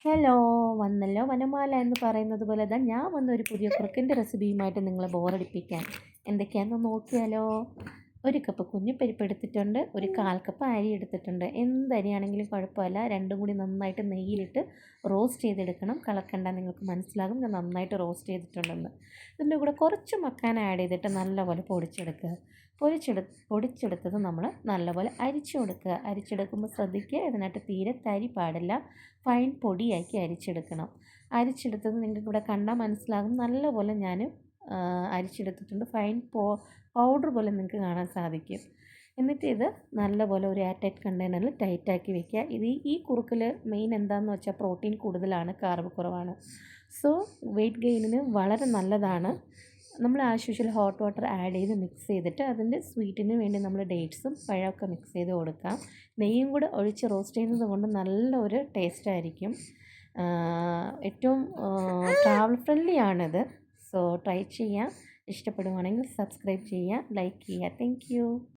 Hello! വന്നല്ലോ വനമാല എന്ന് പറയുന്നത് പോലെ ദാ ഞാൻ വന്നൊരു പുതിയ കുറുക്കിൻ്റെ റെസിപ്പിയുമായിട്ട് നിങ്ങളെ ബോറടിപ്പിക്കാൻ. എന്തൊക്കെയാണെന്ന് നോക്കിയാലോ? 1 കപ്പ് കുഞ്ഞിപ്പരിപ്പ് എടുത്തിട്ടുണ്ട്. 1/4 കപ്പ് അരി എടുത്തിട്ടുണ്ട്. എന്ത് അരിയാണെങ്കിലും കുഴപ്പമില്ല. രണ്ടും കൂടി നന്നായിട്ട് നെയ്യിലിട്ട് റോസ്റ്റ് ചെയ്തെടുക്കണം. കണ്ട നിങ്ങൾക്ക് മനസ്സിലാകും ഞാൻ നന്നായിട്ട് റോസ്റ്റ് ചെയ്തിട്ടുണ്ടെന്ന്. ഇതിൻ്റെ കൂടെ കുറച്ച് മക്കാന ആഡ് ചെയ്തിട്ട് നല്ലപോലെ പൊടിച്ചെടുക്കുക. പൊടിച്ചെടുത്തത് നമ്മൾ നല്ലപോലെ അരിച്ചു കൊടുക്കുക. അരിച്ചെടുക്കുമ്പോൾ ശ്രദ്ധിക്കുക, ഇതിനകത്ത് തീരെ തരി പാടില്ല. ഫൈൻ പൊടിയാക്കി അരിച്ചെടുക്കണം. അരിച്ചെടുത്തത് നിങ്ങൾക്ക് ഇവിടെ കണ്ടാൽ മനസ്സിലാകും. നല്ലപോലെ ഞാൻ അരിച്ചെടുത്തിട്ടുണ്ട്. ഫൈൻ പൗഡർ പോലെ നിങ്ങൾക്ക് കാണാൻ സാധിക്കും. എന്നിട്ട് ഇത് നല്ലപോലെ ഒരു എയർ ടൈറ്റ് കണ്ടെയ്നറിൽ ടൈറ്റാക്കി വെക്കുക. ഈ കുറുക്കിൽ മെയിൻ എന്താണെന്ന് വെച്ചാൽ പ്രോട്ടീൻ കൂടുതലാണ്, കാർബ് കുറവാണ്. സോ വെയിറ്റ് ഗെയിനിന് വളരെ നല്ലതാണ്. നമ്മൾ as usual hot water add ചെയ്ത് മിക്സ് ചെയ്തിട്ട് അതിൻ്റെ സ്വീറ്റിന് വേണ്ടി നമ്മൾ ഡേറ്റ്സും പഴമൊക്കെ മിക്സ് ചെയ്ത് കൊടുക്കാം. നെയ്യും കൂടെ ഒഴിച്ച് റോസ്റ്റ് ചെയ്യുന്നത് കൊണ്ട് നല്ലൊരു ടേസ്റ്റായിരിക്കും. ഏറ്റവും ട്രാവൽ ഫ്രണ്ട്ലി ആണിത്. സോ ട്രൈ ചെയ്യാം. ഇഷ്ടപ്പെടുവാണെങ്കിൽ സബ്സ്ക്രൈബ് ചെയ്യുക, ലൈക്ക് ചെയ്യുക. Thank you.